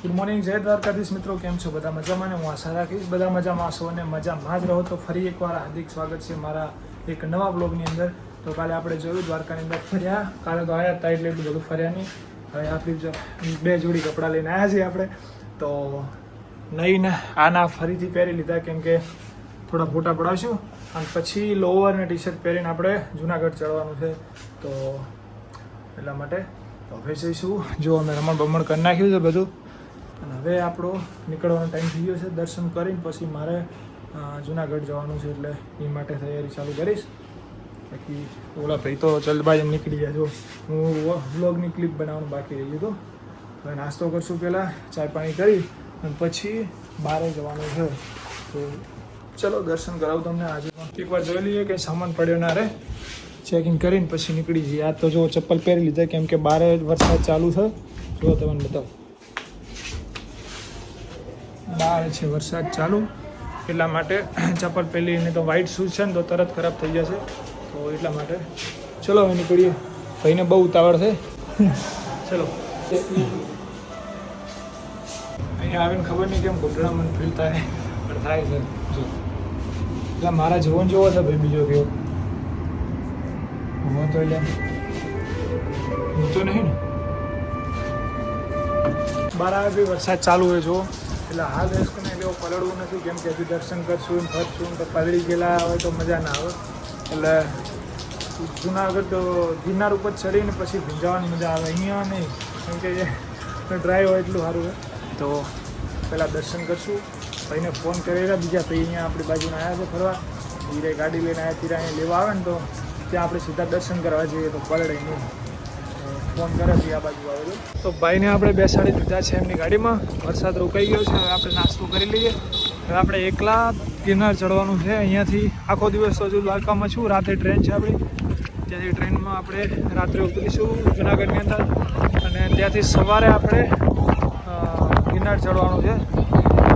Good morning, જય દ્વારકાધીશ મિત્રો. કેમ છો બધા? મજામાં ને? હું આશા રાખીશ બધા મજામાં હશો અને મજામાં જ રહો. તો ફરી એકવાર હાર્દિક સ્વાગત છે મારા એક નવા બ્લોગની અંદર. તો કાલે આપણે જોયું દ્વારકાની અંદર ફર્યા, કાલે તો આવ્યા હતા એટલે એટલું બધું ફર્યા નહીં. હવે આપણી બે જોડી કપડાં લઈને આવ્યા છીએ આપણે. તો નહીં આના ફરીથી પહેરી લીધા કેમ કે થોડા ફોટા પડાવશું અને પછી લોવર અને ટી શર્ટ પહેરીને આપણે જુનાગઢ ચડવાનું છે. તો એટલા માટે તો હવે જઈશું. જો અમે રમણ બમણ કરી નાખ્યું છે બધું અને હવે આપણો નીકળવાનો ટાઈમ થઈ ગયો છે. દર્શન કરીને પછી મારે જુનાગઢ જવાનું છે એટલે એ માટે તૈયારી ચાલુ કરીશ. બાકી ઓલા ભાઈ તો જલ્દબાજી નીકળી ગયા. જો હું વ્લોગની ક્લિપ બનાવવાનું બાકી રહી ગયું. તો હવે નાસ્તો કરશું, પહેલાં ચાય પાણી કરી અને પછી બહાર જવાનું છે. તો ચલો દર્શન કરાવું તમને. આજે એકવાર જોઈ લઈએ કંઈ સામાન પડ્યો ના રહે. ચેકિંગ કરીને પછી નીકળી જઈએ. આ તો જો ચપ્પલ પહેરી લીધા કેમ કે બહાર વરસાદ ચાલુ છે. જો તમને બતાવો, બહાર છે વરસાદ ચાલુ, એટલા માટે ચપ્પલ પહેરીને તો વ્હાઇટ શૂઝ છે ને તો તરત ખરાબ થઈ જશે. તો એટલા માટે ચલો હવે નીકળીએ. ભાઈને બહુ ઉતાવળ છે. ચલો અહીંયા આવીને ખબર નહીં કેમ ઘૂંટણા મને ફીલ થાય પણ થાય છે. જો એટલે મારા જીવન જેવો છે ભાઈ, બીજો કેવો હું તો એટલે ઊંચો નહીં ને. બહાર આવે બી વરસાદ ચાલુ હોય જો એટલે હાલ રેસ્કને એવો પલળવું નથી કેમ કે હજી દર્શન કરશું ફરશું તો પલળી ગયેલા હોય તો મજા ના આવે. એટલે જુનાગઢ તો ગિરનાર ઉપર ચડીને પછી ભીંજાવાની મજા આવે. અહીંયા નહીં કેમ કે ડ્રાઈવ હોય એટલું સારું હોય. તો પહેલાં દર્શન કરશું. ભાઈને ફોન કરેલા, બીજા ભાઈ અહીંયા આપણી બાજુના આવ્યા છે ફરવા. ધીરે ગાડી લઈને આવ્યા, ધીરે અહીંયા લેવા આવે ને તો ત્યાં આપણે સીધા દર્શન કરવા જઈએ તો પલળે નહીં. ફોન કરે છે આ બાજુ આવેલું. તો ભાઈને આપણે બેસાડી દીધા છે એમની ગાડીમાં. વરસાદ રોકાઈ ગયો છે. હવે આપણે નાસ્તો કરી લઈએ. હવે આપણે એકલા ગિરનાર ચડવાનું છે. અહીંયાથી આખો દિવસ તો હજુ દ્વારકામાં છું. રાતે ટ્રેન છે આપણી, ત્યાંથી ટ્રેનમાં આપણે રાત્રે ઉતરીશું જુનાગઢની અંદર અને ત્યાંથી સવારે આપણે ગિરનાર ચડવાનું છે.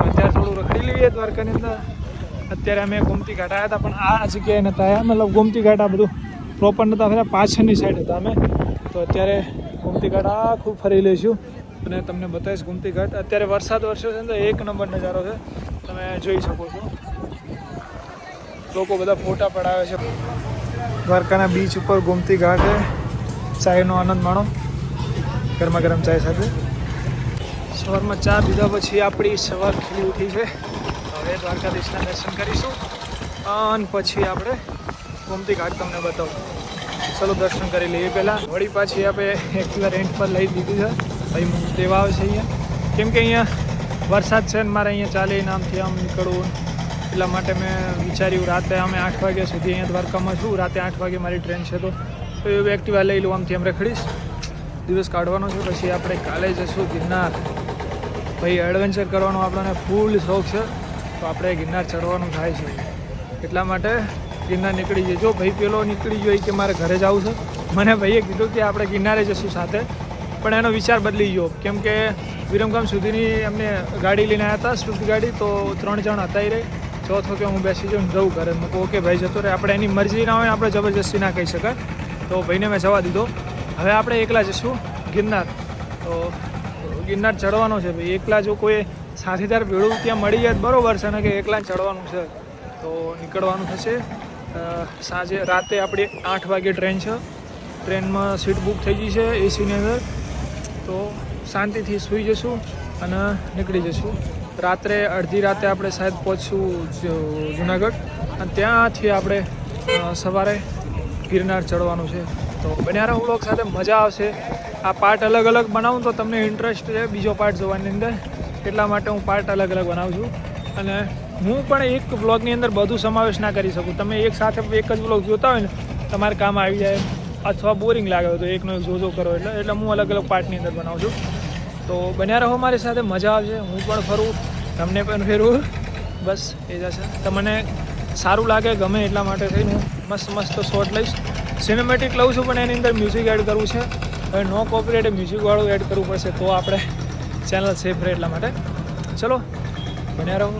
અત્યારે થોડું રખડી લઈએ દ્વારકાની અંદર. અત્યારે અમે ગોમતી ઘાટ આવ્યા હતા પણ આ જગ્યાએ નહોતા આવ્યા. મતલબ ગોમતી ઘાટ આ બધું પ્રોપર નહોતા ફર્યા, પાછળની સાઈડ હતા અમે. તો અત્યારે ગોમતી ઘાટ આખું ફરી લઈશું અને તમને બતાવીશ ગોમતી ઘાટ. અત્યારે વરસાદ વરસ્યો છે ને તો એક નંબર નજારો છે, તમે જોઈ શકો છો. લોકો બધા ફોટા પડાવે છે. દ્વારકાના બીચ ઉપર ગોમતી ઘાટ છે. ચાયનો આનંદ માણો ગરમા ગરમ ચાય સાથે. સવારમાં ચા પીધા પછી આપણી સવાર ખીલી ઉઠી છે. હવે દ્વારકાધીશના દર્શન કરીશું અને પછી આપણે ગોમતી ઘાટ તમને બતાવું. ચલો દર્શન કરી લઈએ. પહેલાં વળી પાછી આપણે એકલા રેન્ટ પર લઈ દીધી છે. ભાઈ હું દેવા આવે છે અહીંયા કેમ કે અહીંયા વરસાદ છે ને મારે અહીંયા ચાલીને આમથી આમ નીકળવું. એટલા માટે મેં વિચાર્યું રાતે અમે 8 વાગ્યા સુધી અહીંયા દ્વારકામાં છું. રાતે 8 વાગે મારી ટ્રેન છે તો એવું એક્ટિવા લઈ લઉં, આમથી આમ રખડીશ. દિવસ કાઢવાનો છે. પછી આપણે કાલે જઈશું ગિરનાર. ભાઈ એડવેન્ચર કરવાનો આપણને ફૂલ શોખ છે તો આપણે ગિરનાર ચડવાનું થાય છે. એટલા માટે ગિરનાર નીકળી જઈએ. જો ભાઈ પેલો નીકળી ગયો કે મારે ઘરે જવું છે. મને ભાઈએ કીધું કે આપણે ગિરનારે જઈશું સાથે, પણ એનો વિચાર બદલી ગયો કેમ કે વિરમગામ સુધીની અમને ગાડી લઈને આવ્યા હતા, સ્વિફ્ટ ગાડી. તો 3 જણ હતા એ રહી. ચોથો કે હું બેસી જાઉં જવું ઘરે. મેં કહું ઓકે ભાઈ જતો રહે. આપણે એની મરજી ના હોય, આપણે જબરજસ્તી ના કહી શકાય. તો ભાઈને મેં જવા દીધો. હવે આપણે એકલા જઈશું ગિરનાર. તો ગિરનાર ચડવાનો છે ભાઈ. એકલા જો કોઈ સાથીદાર ભેળું ત્યાં મળી જાય બરાબર છે ને કે એકલા ચડવાનું છે તો નીકળવાનું થશે. સાંજે રાતે આપણી 8 વાગે ટ્રેન છે. ટ્રેનમાં સીટ બુક થઈ ગઈ છે એસીની અંદર. તો શાંતિથી સૂઈ જઈશું અને નીકળી જઈશું. રાત્રે અડધી રાતે આપણે શાયદ પહોંચશું જુનાગઢ અને ત્યાંથી આપણે સવારે ગિરનાર ચડવાનું છે. તો બન્યા રહો વ્લોગ સાથે, મજા આવશે. આ પાર્ટ અલગ અલગ બનાવું તો તમને ઇન્ટરેસ્ટ છે બીજો પાર્ટ જોવાની અંદર, એટલા માટે હું પાર્ટ અલગ અલગ બનાવું છું. અને હું પણ એક વ્લોગની અંદર બધું સમાવેશ ના કરી શકું. તમે એક સાથે એક જ વ્લોગ જોતા હોય ને તમારે કામ આવી જાય અથવા બોરિંગ લાગે તો એકનો એક જોજો કરો એટલે હું અલગ અલગ પાર્ટની અંદર બનાવું છું. તો બન્યા રહો મારી સાથે, મજા આવશે. હું પણ ફરું, તમને પણ ફેરવું, બસ એ જ છે. તમને સારું લાગે ગમે એટલા માટે થઈને હું મસ્ત શોર્ટ લઈશ. સિનેમેટિક લઉં છું પણ એની અંદર મ્યુઝિક એડ કરવું છે. હવે નો કોપીરાઇટ મ્યુઝિકવાળું એડ કરવું પડશે તો આપણે ચેનલ સેફ રહે. એટલા માટે ચલો બન્યા રહો.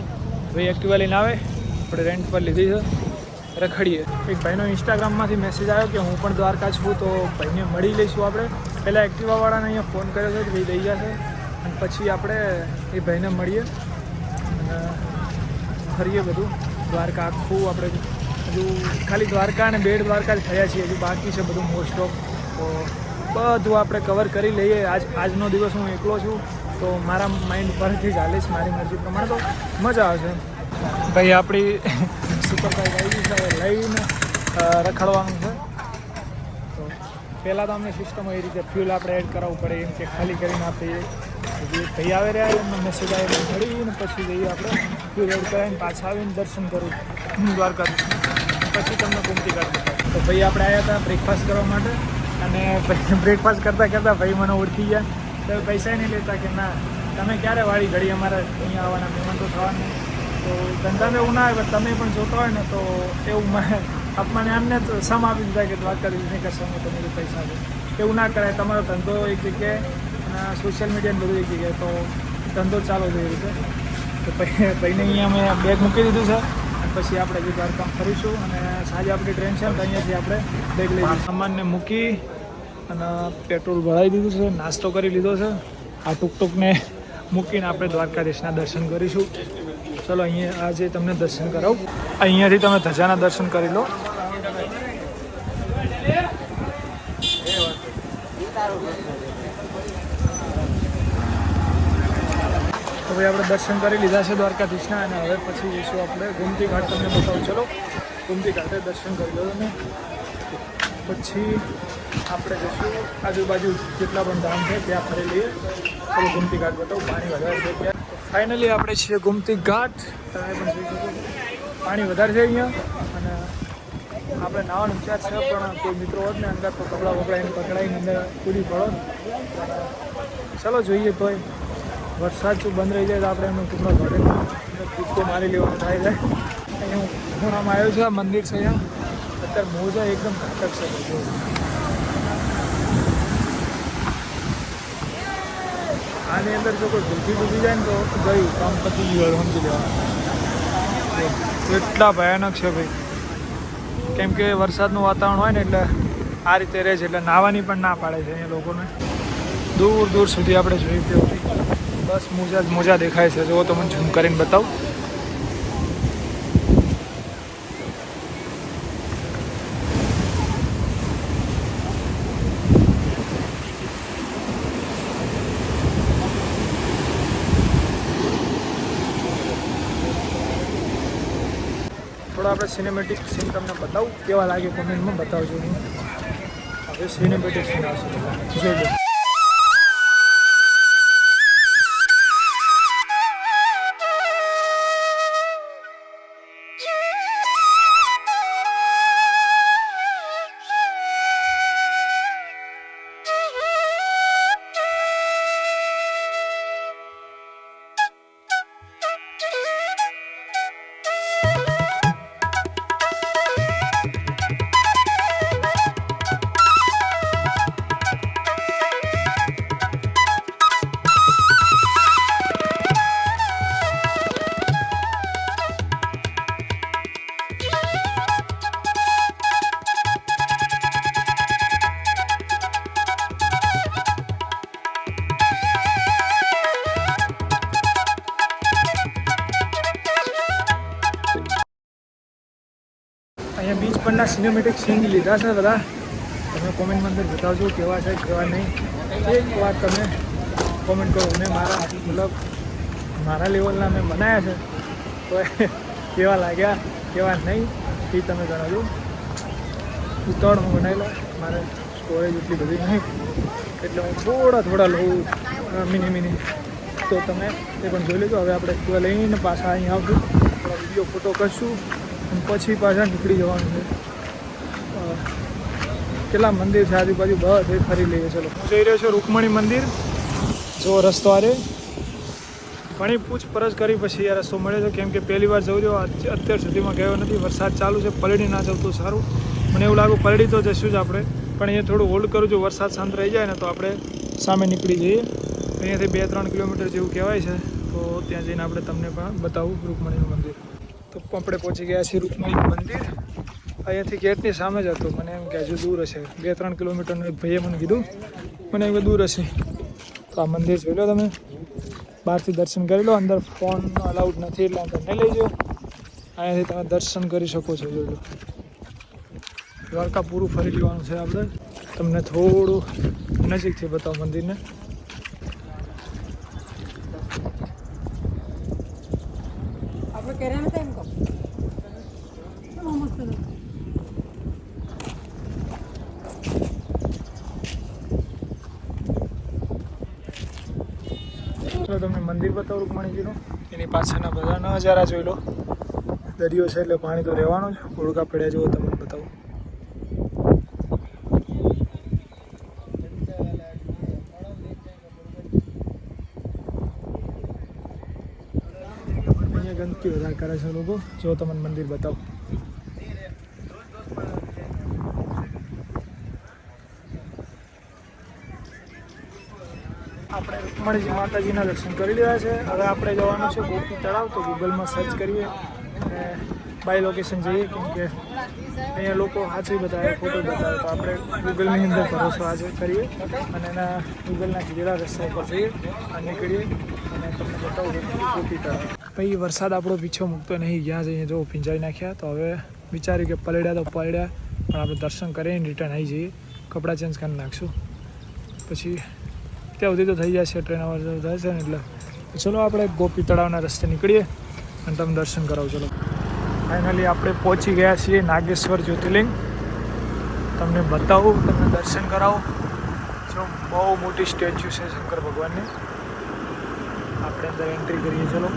ભાઈ એક્ટિવા લઈને આવે, આપણે રેન્ટ પર લીધી છે, રખડીએ. એક ભાઈનો ઇન્સ્ટાગ્રામમાંથી મેસેજ આવ્યો કે હું પણ દ્વારકા છું તો ભાઈને મળી લઈશું આપણે. પહેલાં એક્ટિવાવાળાને અહીંયા ફોન કર્યો છે કે ભાઈ દઈ જશે અને પછી આપણે એ ભાઈને મળીએ અને ફરીએ બધું દ્વારકા આખું. આપણે હજુ ખાલી દ્વારકા અને બેટ દ્વારકા જ થયા છીએ, હજુ બાકી છે બધું મોસ્ટ ઓફ. તો બધું આપણે કવર કરી લઈએ. આજનો દિવસ હું એકલો છું તો મારા માઇન્ડ પરથી ચાલીશ, મારી મરજી પ્રમાણે તો મજા આવશે. ભાઈ આપણી સુપરબાઈક આવી છે, લઈને રખડવાનું છે. તો પહેલાં તો અમને સિસ્ટમ એ રીતે ફ્યુલ આપણે એડ કરાવવું પડે, એમ કે ખાલી કરીને આપણે જે ભાઈ આવે રહ્યા એમનો મેસેજ આવીને મળીને પછી જઈએ આપણે ફ્યુલ એડ કરાવીને પાછા આવીને દર્શન કરવું દ્વારકાધીશનું, પછી તમને ગોમતી ઘાટ બતાવું. તો ભાઈ આપણે આવ્યા હતા બ્રેકફાસ્ટ કરવા માટે, અને બ્રેકફાસ્ટ કરતાં કરતાં ભાઈ મને ઓળખી ગયા. તો પૈસા નહીં લેતા કે ના તમે ક્યારે વાળી ઘડી અમારે અહીંયા આવવાના, મહેમાન તો થવાનું. તો ધંધામાં એવું ના આવે, તમે પણ જોતા હોય ને તો એવું આપણને એમને તો સમ આપી દીધા કે દ્વારકાધીશની કસમ તમે પૈસા આપો. એવું ના કરાય. તમારો ધંધો એક જગ્યાએ અને સોશિયલ મીડિયાને બધું એક જગ્યાએ, તો ધંધો ચાલુ થઈ રીતે. તો ભાઈને અહીંયા અમે બેગ મૂકી દીધું છે, અને પછી આપણે જે દ્વારકામાં ફરીશું. અને સાંજે આપણી ટ્રેન છે તો અહીંયાથી આપણે બેગ લઈ સામાનને મૂકી અને પેટ્રોલ ભરાવી દીધું છે, નાસ્તો કરી લીધો છે. આ ટૂંકને મૂકીને આપણે દ્વારકાધીશના દર્શન કરીશું. ચલો અહીંયા આજે તમને દર્શન કરાવું. અહીંયાથી તમે ધજાના દર્શન કરી લો. તો ભાઈ આપણે દર્શન કરી લીધા છે દ્વારકાધીશના, અને હવે પછી જઈશું આપણે ગોમતી ઘાટ. તમને બતાવું. ચલો ગોમતી ઘાટે દર્શન કરી લો તમે, પછી આપણે જઈશું આજુબાજુ જેટલા પણ ધામ છે ત્યાં ફરી લઈએ. ચલો ગોમતી ઘાટ બતાવું. પાણી વધારે છે ત્યાં. ફાઇનલી આપણે છીએ ગોમતી ઘાટ. તમે પણ જોઈ શકો પાણી વધારે છે અહીંયા, અને આપણે નાવાનો વિચાર છે પણ કોઈ મિત્રો હોત ને અંદર તો કપડાં વપડાઈને પકડાઈને અંદર કૂદી પડો. ચલો જોઈએ. તોય વરસાદ જો બંધ રહી જાય તો આપણે એનું ટૂંકમાં ઘરે કૂદકો મારી લેવાનું થાય જાય. અહીંયા હું ખૂણામાં આવ્યો છું. આ મંદિર છે અહીંયા. અત્યારે મોજા એકદમ ઘાતક છે. આની અંદર જો કોઈ ડૂબી જાય ને તો ગયું કામ પતી ગયું, સમજી લેવાનું. એટલા ભયાનક છે ભાઈ, કેમ કે વરસાદનું વાતાવરણ હોય ને એટલે આ રીતે રહે છે, એટલે નાહવાની પણ ના પાડે છે અહીંયા લોકોને. દૂર દૂર સુધી આપણે જોઈ તેવું બસ મોજા જ મોજા દેખાય છે. જો તો મને ઝૂમ કરીને બતાવું. થોડા આપણે સિનેમેટિક સીન તમને બતાવું, કેવા લાગે કોમેન્ટમાં બતાવજો. હવે સિનેમેટિક સીન આવશે, જોઈ લો. અહીંયા બીચ પરના સિનેમેટિક સીન લીધા છે બધા. તમે કોમેન્ટમાં અંદર બતાવજો કેવા છે કેવા નહીં. એક વાત તમે કોમેન્ટ કરો. મેં મારા લેવલના મેં બનાવ્યા છે તો કેવા લાગ્યા કેવા નહીં એ તમે જણાવજો. ઉતાવળમાં બનાવેલા, મારે સ્ટોરેજ એટલી બધી નહીં એટલે હું થોડા લઉં મિની. તો તમે એ પણ જોઈ લેજો. હવે આપણે એક્ટિવા લઈને પાછા અહીં આવશું, થોડા વિડીયો ફોટો કરશું અને પછી પાછા નીકળી જવાનું છે. કેટલા મંદિર છે આજુબાજુ બધે ફરી લઈએ. ચલો હું જઈ રહ્યો છું રૂકમણી મંદિર. જો રસ્તો આરે ઘણી પૂછપરછ કરી પછી આ રસ્તો મળ્યો છે, કેમ કે પહેલી વાર જઉં રહ્યો, અત્યાર સુધીમાં ગયો નથી. વરસાદ ચાલુ છે, પલળી ના જવું તો સારું. મને એવું લાગ્યું પલળી તો જઈશું જ આપણે, પણ અહીંયા થોડું હોલ્ડ કરું છું. વરસાદ શાંત રહી જાય ને તો આપણે સામે નીકળી જઈએ. અહીંયાથી 2-3 કિલોમીટર જેવું કહેવાય છે, તો ત્યાં જઈને આપણે તમને પણ બતાવું રૂકમણીનું મંદિર. તો આપણે પહોંચી ગયા છીએ રૂકમણીનું મંદિર. અહીંયાથી ગેટની સામે જ હતું. મને એમ કે હજુ દૂર હશે 2-3 કિલોમીટરનું. એક ભાઈએ મને કીધું, મને એમ કે દૂર હશે. તો આ મંદિર જોઈ લો તમે, બહારથી દર્શન કરી લો. અંદર ફોન અલાઉડ નથી એટલે અંદર નહીં લઈ જાઓ. અહીંયાથી તમે દર્શન કરી શકો છો. જોઈ લો દ્વારકા પૂરું ફરી લેવાનું છે આપણે. તમને થોડું નજીકથી બતાવો મંદિરને. તમને મંદિર બતાવું રૂકમણીજીનું. એની પાછળના બધા નજારા જોઈ લો. દરિયો છે એટલે પાણી તો રહેવાનું જ. ઓળખા પડ્યા જેવો તમને બતાવું. અહીંયા ગંદકી વધારે કરે છે લોકો. જો તમને મંદિર બતાવું. આપણે રૂકમણીજી માતાજીના દર્શન કરી લીધા છે. હવે આપણે જવાનું છે ગોપી તળાવ. તો ગૂગલમાં સર્ચ કરીએ અને બાય લોકેશન જઈએ, કેમ કે અહીંયા લોકો સાચી બતાવે, ફોટો બતાવે. તો આપણે ગૂગલની અંદર ભરોસો આજે કરીએ અને એના ગૂગલના કીધેલા રસ્તા ઉપર જઈએ અને નીકળીએ અને તમને બતાવું ગોપી તળાવ. પછી વરસાદ આપણો પીછો મૂકતો નહીં. જ્યાં જઈએ જો ભીંજાઈ નાખ્યા. તો હવે વિચાર્યું કે પલળ્યા તો પલળ્યા, પણ આપણે દર્શન કરીને રિટર્ન આવી જઈએ. કપડાં ચેન્જ કરી નાખશું, પછી ત્યાં સુધી તો થઈ જશે. ટ્રેન અવર થાય છે ને એટલે. ચલો આપણે ગોપી તળાવના રસ્તે નીકળીએ અને તમે દર્શન કરાવો. ચલો ફાઇનલી આપણે પહોંચી ગયા છીએ નાગેશ્વર જ્યોતિર્લિંગ. તમને બતાવું, તમને દર્શન કરાવું. જો બહુ મોટી સ્ટેચ્યુ છે શંકર ભગવાનની. આપણે અંદર એન્ટ્રી કરીએ. ચલો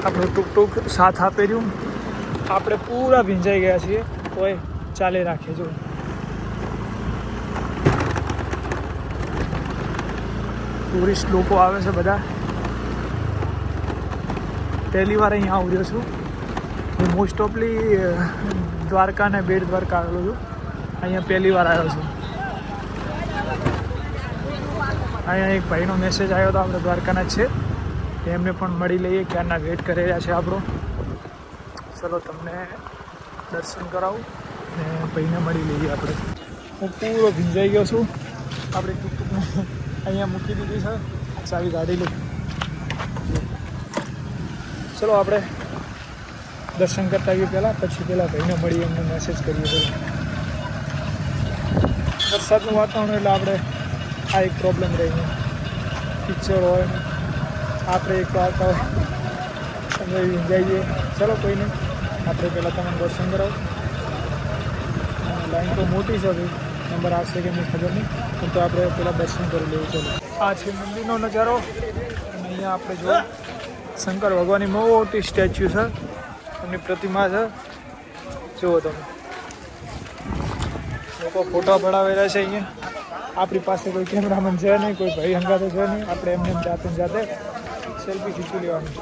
આપણું ટૂંક સાથ આપે રહ્યું. આપણે પૂરા ભીંજાઈ ગયા છીએ તોય ચાલે રાખીએ. જો ટુરિસ્ટ લોકો આવે છે બધા. પહેલી વાર અહીંયા આવ્યો છું હું. મોસ્ટ ઓફલી દ્વારકા ને બેટ દ્વારકા આવેલો છું. અહીંયા પહેલી વાર આવ્યો છું. અહીંયા એક ભાઈનો મેસેજ આવ્યો હતો, આપણે દ્વારકાના જ છે. એમને પણ મળી લઈએ. ક્યારના વેટ કરી રહ્યા છે આપણો. ચલો તમને દર્શન કરાવું ને ભાઈને મળી લઈએ આપણે. હું પૂરો ભીંજાઈ ગયો છું. આપણે ટૂંકમાં અહીંયા મૂકી દીધી છે. ચાવી કાઢી લઈ. ચલો આપણે દર્શન કરતા આવીએ પહેલાં, પછી પહેલાં ભાઈને મળીએ, એમને મેસેજ કરીએ. ચલો વરસાદનું વાતાવરણ એટલે આપણે આ એક પ્રોબ્લેમ રહી. પિક્ચર હોય ને આપણે એક આવતા હોય તમે જઈએ. ચલો કોઈ નહીં, આપણે પહેલાં તમને દર્શન કરાવો. લાઈન તો મોટી છે ભાઈ, નંબર આવશે કે નહીં ખબર નહીં, પણ તો આપણે પહેલાં દર્શન કરી લેવું. ચલો આ છે મંદિરનો નજારો. અને અહીંયા આપણે જો શંકર ભગવાનની મોટી સ્ટેચ્યુ છે, એમની પ્રતિમા છે. જુઓ તમે, લોકો ફોટા પડાવેલા છે અહીંયા. આપણી પાસે કોઈ કેમેરામેન છે નહીં, કોઈ ભાઈ હંગાતો છે નહીં. આપણે એમને જાતે સેલ્ફી ખીચી લેવાનું.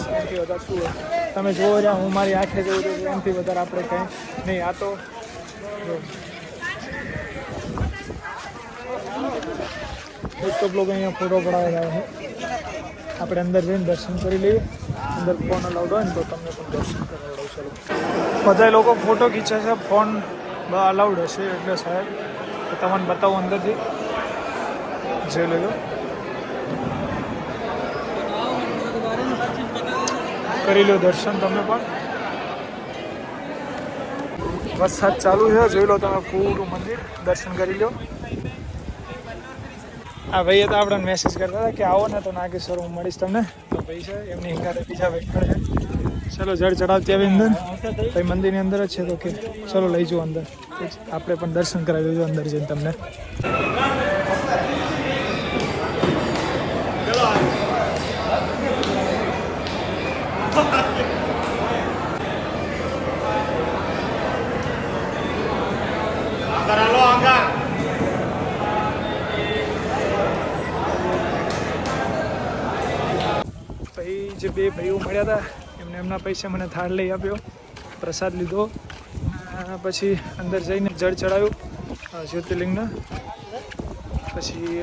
એનાથી વધારે શું હોય, તમે જોવો જ્યાં હું મારી આંખે જોઉં છું એનાથી વધારે આપણે કંઈ નહીં. આ તો જો મોસ્ટ લોકો અહીંયા ફોટો પડાવેલા છે. આપણે અંદર જઈને દર્શન કરી લઈએ. અંદર ફોન અલાઉડ હોય ને તો તમને પણ દર્શન કરાવડાવું. ચલો બધા લોકો ફોટો ખીંચે છે, ફોન અલાઉડ હશે એટલે સાહેબ તો તમને બતાવું. અંદરથી જોઈ લેજો. કરી લો દર્શન તમે પણ. વરસાદ ચાલુ છે, જોઈ લો તમે પૂરું મંદિર. દર્શન કરી લો. આ ભાઈએ તો આપણને મેસેજ કરતા હતા કે આવો ને તો નાગેશ્વર હું મળીશ તમને. તો ભાઈ છે એમની હિંગાતે બીજા ભાઈ પણ છે. ચલો જળ ચડાવતી આવી અંદર. ભાઈ મંદિરની અંદર જ છે તો કે ચલો લઈ જાઓ અંદર. આપણે પણ દર્શન કરાવી દઈશું અંદર જઈને તમને. ભાઈ જે બે ભાઈઓ મળ્યા હતા એમને એમના પૈસા મને થાળ લઈ આપ્યો, પ્રસાદ લીધો, પછી અંદર જઈને જળ ચડાવ્યું જ્યોતિર્લિંગના. પછી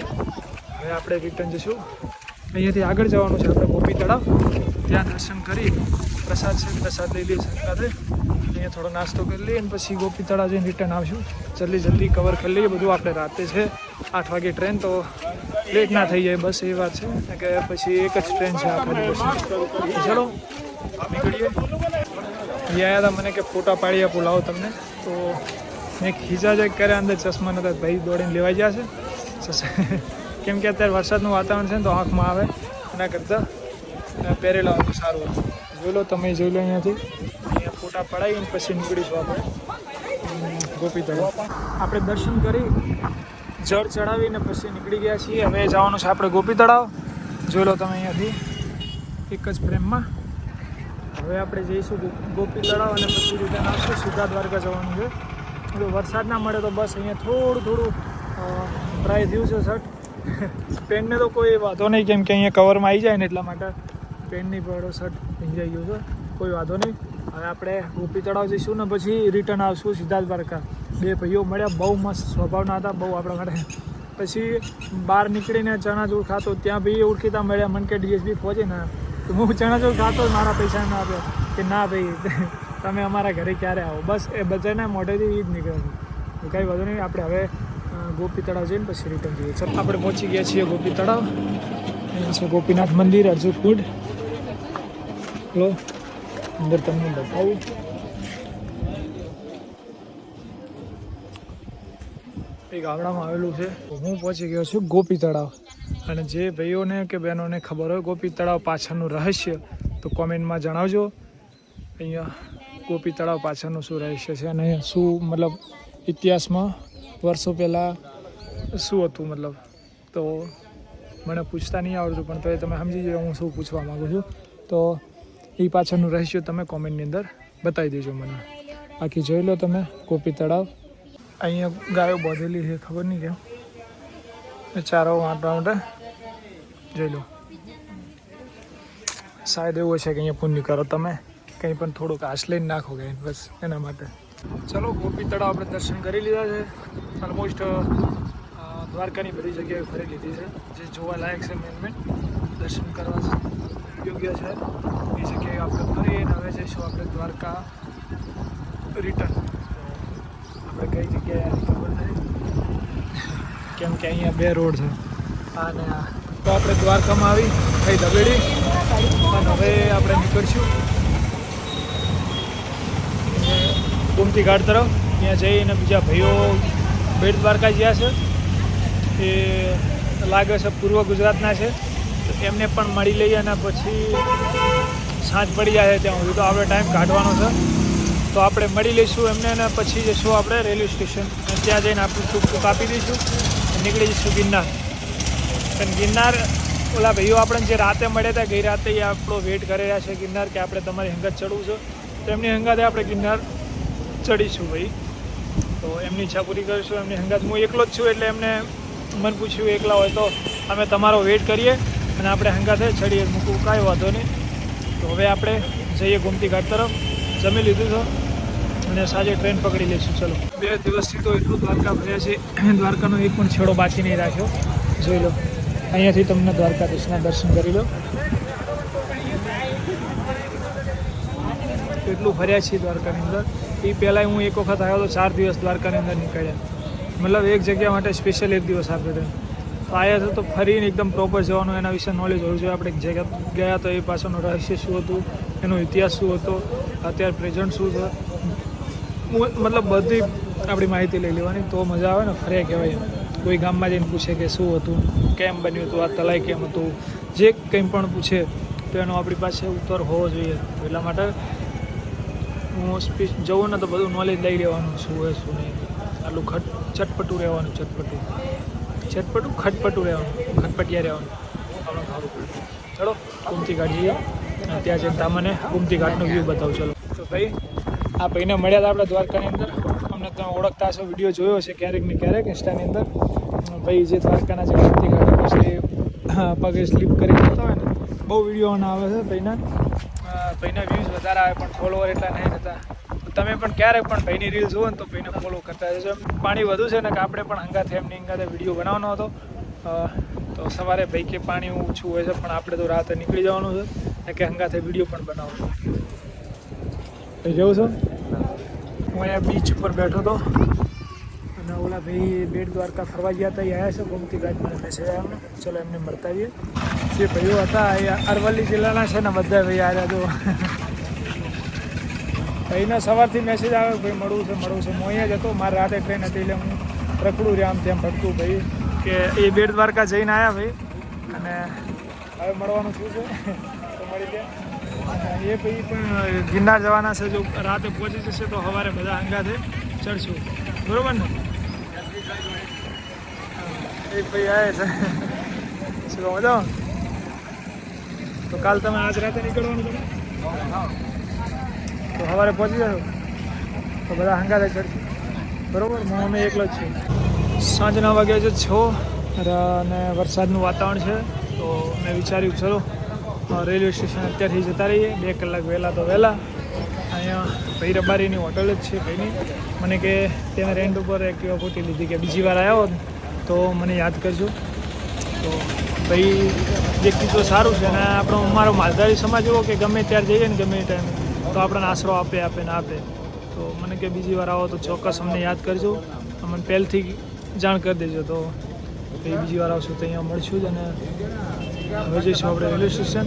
હવે આપણે રિટર્ન જઈશું. અહીંયાથી આગળ જવાનું છે આપણે ગોપી તળાવ. ત્યાં દર્શન કરી પ્રસાદ છે, પ્રસાદ લઈ લઈએ સાથે. અહીંયા થોડો નાસ્તો કરી લઈએ અને પછી ગોપી તળાવ જઈને રિટર્ન આવશું. જલ્દી કવર કરી લઈએ બધું. આપણે રાતે છે 8 વાગે ટ્રેન, તો લેટ ના થઈ જાય બસ એ વાત છે કે પછી એક જ ટ્રેન છે આખા દિવસની. ચલો નીકળીએ. એ આવ્યા હતા મને કે ફોટા પાડી આપું લાવો તમને, તો મેં ખીચા જે કર્યા અંદર ચશ્મા નતા, ભાઈ દોડીને લેવાઈ ગયા છે. કેમ કે અત્યારે વરસાદનું વાતાવરણ છે ને તો આંખમાં આવે, એના કરતાં પહેરેલા આવતું સારું હતું. જોઈ લો તમે, જોઈ લો અહીંયાથી ફોટા પડાવીને પછી નીકળીશું આપણે ગોપી તળાવ. આપણે દર્શન કરી જળ ચડાવીને પછી નીકળી ગયા છીએ. હવે જવાનું છે આપણે ગોપી તળાવ. જોઈ લો તમે અહીંયાથી એક જ ફ્રેમમાં. હવે આપણે જઈશું ગોપી તળાવ અને પછી રિટર્ન આવશું. સીધા દ્વારકા જવાનું છે. જો વરસાદ ના મળે તો બસ અહીંયા થોડું ડ્રાય થયું છે શર્ટ. પેનને તો કોઈ વાંધો નહીં, કેમ કે અહીંયા કવરમાં આવી જાય ને એટલા માટે પેનની પડો શર્ટ ભીંજાઈ ગયું છે, કોઈ વાંધો નહીં. હવે આપણે ગોપી તળાવ જઈશું ને પછી રિટર્ન આવશું સીધા દ્વારકા. બે ભાઈઓ મળ્યા, બહુ મસ્ત સ્વભાવના હતા, બહુ આપણા માટે. પછી બહાર નીકળીને ચણાચૂર ખાતો, ત્યાં ભાઈ ઓળખીતા મળ્યા. મને કે ડીએસબી પહોંચે ને તો હું ચણાચૂર ખાતો, મારા પૈસા ના આપ્યો કે ના ભાઈ તમે અમારા ઘરે ક્યારે આવો. બસ એ બધાના મોઢેથી એ જ નીકળે છે. કંઈ વાંધો નહીં. આપણે હવે ગોપી તળાવ જઈને પછી રિટર્ન જઈએ. ચાલો આપણે પહોંચી ગયા છીએ ગોપી તળાવ. અહીં છે ગોપીનાથ મંદિર, અર્જુન ફૂડ. લો અંદર તમને બતાવું. એક ગામડામાં આવેલું છે. હું પહોંચી ગયો છું ગોપી તળાવ. અને જે ભાઈઓને કે બહેનોને ખબર હોય ગોપી તળાવ પાછળનું રહસ્ય, તો કોમેન્ટમાં જણાવજો. અહીંયા ગોપી તળાવ પાછળનું શું રહસ્ય છે અને શું મતલબ ઇતિહાસમાં વર્ષો પહેલાં શું હતું મતલબ. તો મને પૂછતા નહીં આવડતું, પણ તો એ તમે સમજી જાઓ હું શું પૂછવા માગું છું. તો એ પાછળનું રહસ્ય તમે કોમેન્ટની અંદર બતાવી દેજો મને. બાકી જોઈ લો તમે ગોપી તળાવ. અહીંયા ગાયો બાંધેલી છે, ખબર નહીં કેમ, ચારો વાંટવા માટે. જોઈ લો. શાયદ એવું છે કે અહીંયા પુણ્ય કરો તમે, કંઈ પણ થોડુંક આશ લઈને નાખો ગઈ, બસ એના માટે. ચલો ગોપી તળાવ આપણે દર્શન કરી લીધા છે. ઓલમોસ્ટ દ્વારકાની બધી જગ્યાએ ફરી લીધી છે. જે જોવા લાયક છે મેન દર્શન કરવા યોગ્ય છે એ જગ્યાએ આપણે ફરીને હવે જઈશું આપણે દ્વારકા રિટર્ન. આપણે કઈ જગ્યાએ આની ખબર નથી, કેમ કે અહીંયા બે રોડ છે અને તો આપણે દ્વારકામાં આવી કઈ દબેડી અને હવે આપણે નીકળશું ગોમતી ઘાટ તરફ. ત્યાં જઈને બીજા ભાઈઓ બેટ દ્વારકા જ્યાં છે એ લાગે છે પૂર્વ ગુજરાતના છે, તો એમને પણ મળી લઈએ અને પછી સાંજ પડી જાય ત્યાં સુધી તો આપણે ટાઈમ કાઢવાનો છે. તો આપણે મળી લઈશું એમને અને પછી જઈશું આપણે રેલવે સ્ટેશન. ત્યાં જઈને આપણે ટૂંક આપી દઈશું, નીકળી જઈશું ગિરનાર. અને ગિરનાર ઓલા ભાઈઓ આપણે જે રાતે મળ્યા હતા ગઈ રાતે એ આપણો વેઇટ કરી રહ્યા છે ગિરનાર, કે આપણે તમારી હંગાત ચડવું છે. તો એમની હંગાતે આપણે ગિરનાર ચડીશું ભાઈ. તો એમની ઈચ્છા પૂરી કરીશું. એમની હંગાત હું એકલો જ છું એટલે એમને મને પૂછ્યું એકલા હોય તો અમે તમારો વેઇટ કરીએ અને આપણે હંગાતે ચડીએ, મૂકવું કાંઈ વાંધો નહીં. તો હવે આપણે જઈએ ગોમતી ઘાટ તરફ. જમી લીધું છે અને સાંજે ટ્રેન પકડી લઈશું. ચલો 2 દિવસથી તો એટલું દ્વારકા ભર્યા છે, દ્વારકાનો એક પણ છેડો બાકી નહીં રાખ્યો. જોઈ લો અહીંયાથી તમને દ્વારકાધીશના દર્શન કરી લો. એટલું ફર્યા છીએ દ્વારકાની અંદર. એ પહેલાં હું એક વખત આવ્યો તો 4 દિવસ દ્વારકાની અંદર નીકળ્યા, મતલબ એક જગ્યા માટે સ્પેશિયલ 1 દિવસ આપ્યો હતો. તો આવ્યા છે તો ફરીને એકદમ પ્રોપર જવાનું, એના વિશે નોલેજ હોવું જોઈએ. આપણે જગ્યા ગયા તો એ પાછળનું રહસ્ય શું હતું, એનો ઇતિહાસ શું હતો, અત્યારે પ્રેઝન્ટ શું છે, મતલબ બધી આપણી માહિતી લઈ લેવાની. તો મજા આવે ને, ફર્યા કહેવાય. કોઈ ગામમાં જઈને પૂછે કે શું હતું, કેમ બન્યું હતું, આ તલાઈ કેમ હતું, જે કંઈ પણ પૂછે તો એનો આપણી પાસે ઉત્તર હોવો જોઈએ. એટલા માટે હું જવું ને તો બધું નોલેજ લઈ લેવાનું, શું હોય શું નહીં. આટલું ચટપટું રહેવાનું, ખટપટું રહેવાનું, ખટપટિયા રહેવાનું, આપણે ખાવું પડે. ચલો ગોમતી ઘાટ જઈએ અને ત્યાં જઈને તમને ગોમતી ઘાટનો વ્યૂ બતાવું. ચલો તો ભાઈ આ ભાઈને મળ્યા હતા આપણે દ્વારકાની અંદર. અમને તમે ઓળખતા હશો, વિડીયો જોયો હશે ક્યારેક ને ક્યારેક ઇન્સ્ટાની અંદર. ભાઈ જે દ્વારકાના જે ગોમતી ઘાટ પછી પગે સ્લીપ કરી જતા હોય ને, બહુ વિડીયોના આવે છે ભાઈના વ્યૂઝ વધારે આવે પણ ફોલોવર એટલા નહીં થતા. તમે પણ ક્યારેક પણ ભાઈની રીલ જુઓ ને તો ભાઈને ફોલો કરતા જજો. પાણી વધુ છે ને કે આપણે પણ હંગાથે એમની હંગાથે વિડીયો બનાવવાનો હતો. તો સવારે ભાઈ કે પાણી ઓછું હોય છે પણ આપણે તો રાતે નીકળી જવાનું છે કે હંગાથે વિડીયો પણ બનાવવાનો. જવું છું હું અહીંયા બીચ ઉપર બેઠો હતો અને ઓલા ભાઈ બેટ દ્વારકા ફરવા ગયા હતા, એ આવ્યા છે ગોમતી ઘાટ. મને મેસેજ આવ્યો, ચલો એમને મળતા આવીએ. જે ભાઈઓ હતા એ અરવલ્લી જિલ્લાના છે ને બધા ભાઈ આવ્યા તો ભાઈને સવારથી મેસેજ આવ્યો ભાઈ મળવું છે. હું અહીંયા જ હતો, મારે રાતે ટ્રેન હતી એટલે હું રખડું રહ્યા આમ ત્યાં ભટકું ભાઈ કે એ બેટ દ્વારકા જઈને આવ્યા ભાઈ, અને હવે મળવાનું શું છે તો મળી ગયા. એ ભાઈ પણ ગિરનાર જવાના છે, જો રાતે પહોંચી જશે તો સવારે બધા અંગાથે ચડશું, બરોબર ને? એક ભાઈ આવે છે શું કહો મજા? તો કાલ તમે આજ રાતે નીકળવાનું તમે તો સવારે પહોંચી જશો તો બધા અંગાથે ચડશું, બરોબર? હું અમે એકલો જ છું. સાંજના વાગ્યા છે 6 અને વરસાદનું વાતાવરણ છે, તો મેં વિચાર્યું ચલો રેલવે સ્ટેશન અત્યારથી જતા રહીએ, 2 કલાક વહેલા તો વહેલા. અહીંયા ભાઈ રબારીની હોટલ જ છે ભાઈની. મને કે તેને રેન્ટ ઉપર એક્ટિવા ખોટી લીધી, કે બીજી વાર આવ્યો તો મને યાદ કરજો. તો ભાઈ વ્યક્તિ તો સારું છે, અને આપણો અમારો માલધારી સમાજ એવો કે ગમે ત્યારે જઈએ ને ગમે એ ટાઈમે તો આપણને આશરો આપે ને આપે. તો મને કે બીજી વાર આવો તો ચોક્કસ અમને યાદ કરજો, અમને પહેલથી જાણ કરી દેજો. તો ભાઈ બીજી વાર આવશું તો અહીંયા મળશું જ. અને હવે જઈશું આપણે રેલવે સ્ટેશન.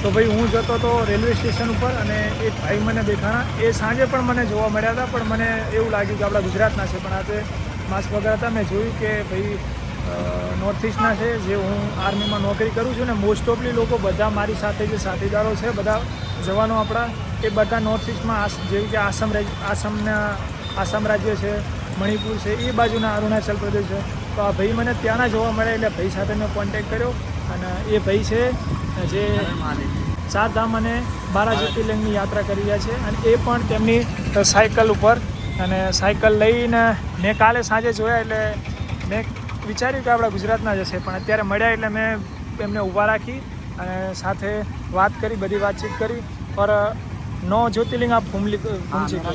તો ભાઈ હું જતો હતો રેલવે સ્ટેશન ઉપર, અને એક ભાઈ મને દેખાણા. એ સાંજે પણ મને જોવા મળ્યા હતા, પણ મને એવું લાગ્યું કે આપણા ગુજરાતના છે, પણ આજે માસ્ક વગર હતા. મેં જોયું કે ભાઈ નોર્થ ઇસ્ટના છે, જે હું આર્મીમાં નોકરી કરું છું ને મોસ્ટ ઓફલી લોકો બધા મારી સાથે જે સાથીદારો છે બધા જવાનો આપણા એ બધા નોર્થ ઇસ્ટમાં, જેવી કે આસામ રાજ્ય છે, મણિપુર છે, એ બાજુના અરુણાચલ પ્રદેશ છે. તો આ ભાઈ મને ત્યાંના જોવા મળ્યા, એટલે ભાઈ સાથે મેં કોન્ટેક્ટ કર્યો. અને એ ભાઈ છે જે 4 ધામ અને 12 જ્યોતિર્લિંગની યાત્રા કરી રહ્યા છે, અને એ પણ તેમની સાયકલ ઉપર. અને સાયકલ લઈને મેં કાલે સાંજે જોયા, એટલે મેં વિચાર્યું કે આપણા ગુજરાતના જ હશે, પણ અત્યારે મળ્યા એટલે મેં એમને ઊભા રાખી અને સાથે વાત કરી, બધી વાતચીત કરી. और 9 જ્યોતિર્લિંગ आप घूम चुके?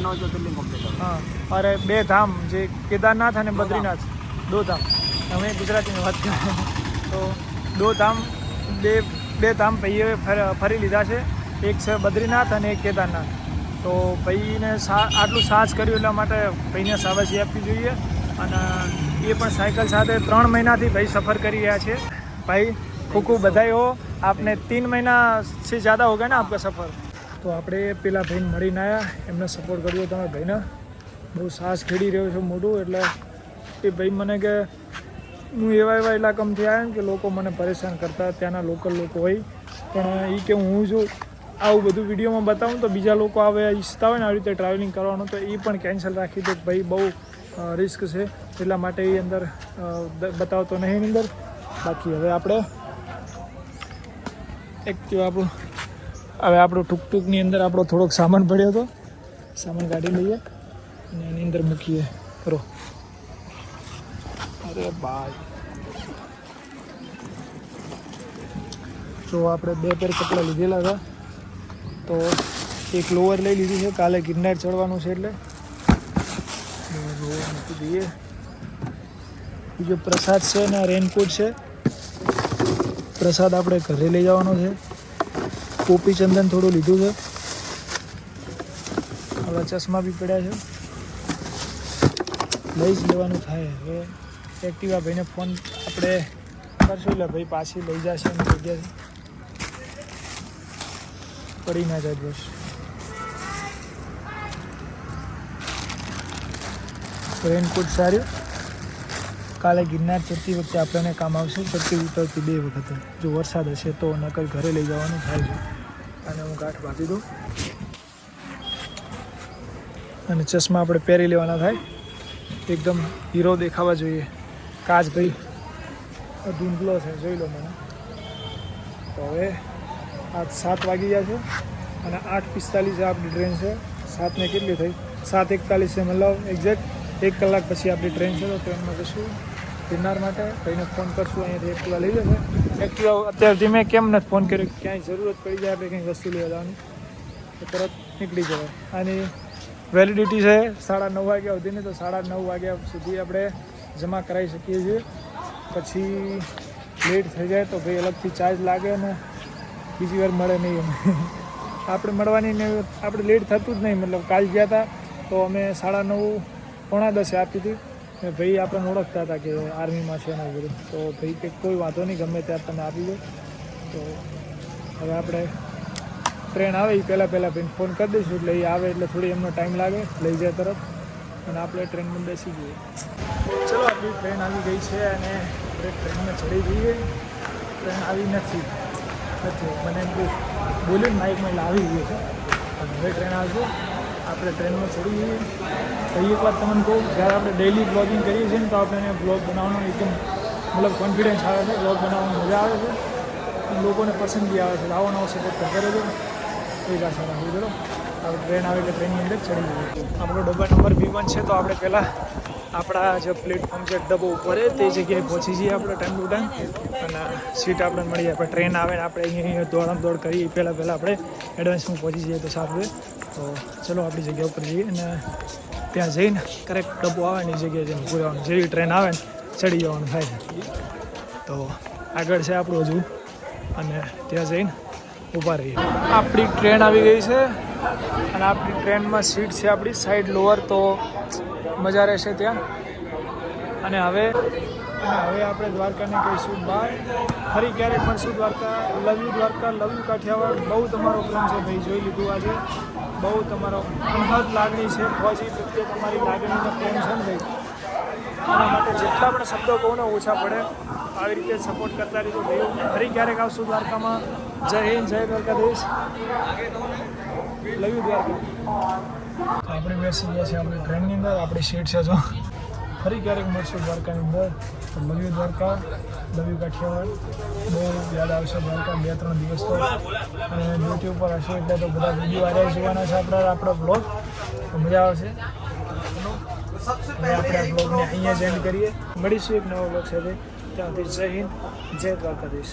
9 ज्योतिर्लिंग हाँ, और 2 धाम જે કેદારનાથ અને બદ્રીનાથ, 2 ધામ. અમે ગુજરાતીની વાત કરીએ તો 2 ધામ, બે ધામ ભાઈએ ફરી લીધા છે. એક છે બદ્રીનાથ અને એક કેદારનાથ. તો ભાઈને આટલું સાહસ કર્યું એટલા માટે ભાઈને શાબાશી આપવી જોઈએ. અને એ પણ સાયકલ સાથે 3 મહિનાથી ભાઈ સફર કરી રહ્યા છે. ભાઈ ખૂબ ખૂબ બધાઈ હો, આપને 3 મહિના से ज़्यादा हो गया ना आपका सफ़र. તો આપણે પેલા ભાઈને મળીને આવ્યા, એમને સપોર્ટ કર્યો. તમે ભાઈને બહુ સાહસ ખેડી રહ્યો છો મોટું. એટલે એ ભાઈ મને કે હું એવા ઇલાકામાંથી આવ્યા કે લોકો મને પરેશાન કરતા, ત્યાંના લોકલ લોકો હોય, પણ એ કે હું જો આવું બધું વિડીયોમાં બતાવું તો બીજા લોકો આવે ઈચ્છતા હોય ને આવી રીતે ટ્રાવેલિંગ કરવાનું, તો એ પણ કેન્સલ રાખી દે. ભાઈ બહુ રિસ્ક છે, એટલા માટે એ અંદર બતાવતો નહીં અંદર. બાકી હવે આપણે આપણું ટૂંકની અંદર આપણો થોડોક સામાન પડ્યો હતો, સામાન કાઢી લઈએ અને એની અંદર મૂકીએ. કરો અરે ભાઈ, તો આપણે 2 પેર કપડાં લીધેલા હતા, તો એક લોવર લઈ લીધી છે, કાલે ગિરનાર ચડવાનું છે એટલે લોવર મૂકી દઈએ. બીજો પ્રસાદ છે ને રેનકોટ છે. પ્રસાદ આપણે ઘરે લઈ જવાનો છે. કોપી ચંદન થોડું લીધું છે. આપણા ચશ્મા બી પડ્યા છે, લઈ જ લેવાનું થાય. હવે એક્ટિવા ભાઈને ફોન આપણે કરશું એટલે ભાઈ પાછી લઈ જશે એની જગ્યાએ, પડી ના જાય બસ. રેનકોટ સારું, કાલે ગિરનાર ચડતી વખતે આપણને કામ આવશે. ચડતી ઉતરતી 2 વખત, જો વરસાદ હશે તો નકર ઘરે લઈ જવાનું થાય છે. અને હું ગાંઠ બાંધી દઉં, અને ચશ્મા આપણે પહેરી લેવાના થાય, એકદમ હીરો દેખાવા જોઈએ. કાચ ભાઈ ધૂંધલો છે, જોઈ લો મને. તો હવે આ 7 વાગી ગયા છે અને 8:45 આપણી ટ્રેન છે. 7 ને કેટલી થઈ? 7:41 છે, મતલબ એક્ઝેક્ટ 1 કલાક પછી આપણી ટ્રેન છે. તો ટ્રેનમાં જશું ગિરનાર માટે. ભાઈને ફોન કરશું, અહીંયાથી એક્ટિવા લઈ જશે. એક્ટિવા અત્યારથી મેં કેમ નથી ફોન કર્યો, ક્યાંય જરૂરત પડી જાય આપણે કંઈ વસ્તુ લેવા જવાની તો તરત નીકળી જવાય. આની વેલિડિટી છે 9:30 વાગ્યા સુધીની, તો 9:30 વાગ્યા સુધી આપણે જમા કરાવી શકીએ છીએ. પછી લેટ થઈ જાય તો ભાઈ અલગથી ચાર્જ લાગે ને બીજી વાર મળે નહીં. આપણે મળવાની ને આપણે લેટ થતું જ નહીં. મતલબ કાલ ગયા હતા તો અમે 9:30 પોણા 10 આપી હતી, ને ભાઈ આપણને ઓળખતા હતા કે આર્મીમાં છે ને એવું બધું, તો ભાઈ કે કોઈ વાંધો નહીં, ગમે ત્યારે તમે આપી દો. તો હવે આપણે ટ્રેન આવે એ પહેલાં ભાઈને ફોન કરી દઈશું, એટલે એ આવે એટલે થોડી એમનો ટાઈમ લાગે, લઈ જાય તરત, અને આપણે ટ્રેનમાં બેસી જઈએ. ચલો આપણી ટ્રેન આવી ગઈ છે અને આપણે ટ્રેનમાં ચડી જઈએ. ટ્રેન આવી નથી મને એમ બોલ્યું ને માઇકમાં એટલે આવી ગઈ છે, અને હવે ટ્રેન આવશે. આપણે ટ્રેનમાં ચડી જઈએ. તો એક વાત તમને કહું, જ્યારે આપણે ડેઇલી બ્લોગિંગ કરીએ છીએ ને તો આપણે બ્લોગ બનાવવાનો એકદમ મતલબ કોન્ફિડન્સ આવે છે, બ્લોગ બનાવવાની મજા આવે છે, લોકોને પસંદગી આવે છે. આવો નવો સપોર્ટ કરે છે એ જ આશા રાખું. ચલો આપણે ટ્રેન આવે એટલે ટ્રેનની અંદર ચડી જઈએ. આપણો ડબ્બા નંબર B1 છે, તો આપણે પહેલાં આપણા જે પ્લેટફોર્મ છે ડબ્બો ઉપર તે જગ્યાએ પહોંચી જઈએ આપણે ટાઈમ ટુ ટાઈમ, અને સીટ આપણે મળી જાય. આપણે ટ્રેન આવે ને આપણે અહીંયા દોડ કરીએ પહેલાં આપણે એડવાન્સમાં પહોંચી જઈએ તો સારું રહે. તો ચલો આપણી જગ્યા ઉપર જઈએ અને ત્યાં જઈને કરેક્ટ ડબ્બો આવે ને એ જગ્યાએ જઈને ઊભું રહેવાનું. જેવી ટ્રેન આવે ને ચડી જવાનું થાય છે. તો આગળ છે આપણું હજુ, અને ત્યાં જઈને ઊભા રહીએ. આપણી ટ્રેન આવી ગઈ છે અને આપણી ટ્રેનમાં સીટ છે આપણી સાઈડ લોઅર, તો મજા રહેશે ત્યાં. અને હવે આપણે દ્વારકાને કહીશું બાય. ફરી ક્યારેક મળશું Dwarka. Love you Dwarka, love you Kathiawad. બહુ તમારો પ્રેમ છે ભાઈ, જોઈ લીધું આજે. બહુ તમારો અનહદ લાગણી છે ફોજી પ્રત્યે, તમારી લાગણીનો પ્રેમ છે ને ભાઈ. એના માટે જેટલા પણ શબ્દો કહું ને ઓછા પડે. આવી રીતે સપોર્ટ કરતા રહીશું ભાઈ. ફરી ક્યારેક આવશું દ્વારકામાં. જય હિન્દ, જય દ્વારકાધીશ, લવ યુ દ્વારકા. આપણે બેસી ગયા છે આપણી ટ્રેનની અંદર. આપણી સીટ છે જો. ફરી ક્યારેક મળશું દ્વારકાની અંદર. તો love you Dwarka, love you Kathiawad. બહુ યાદ આવશે દ્વારકા 2-3 દિવસ તો. અને યુટ્યુબ પર હશે એટલે તો બધા વિડીયો આવ્યા જોવાના છે આપણો બ્લોગ, તો મજા આવશે. હવે આપણે આ બ્લોગને અહીંયા જ એન્ડ કરીએ. મળીશું એક નવો બ્લોગ સાથે. ત્યાંથી જય હિન્દ, જય દ્વારકાધીશ.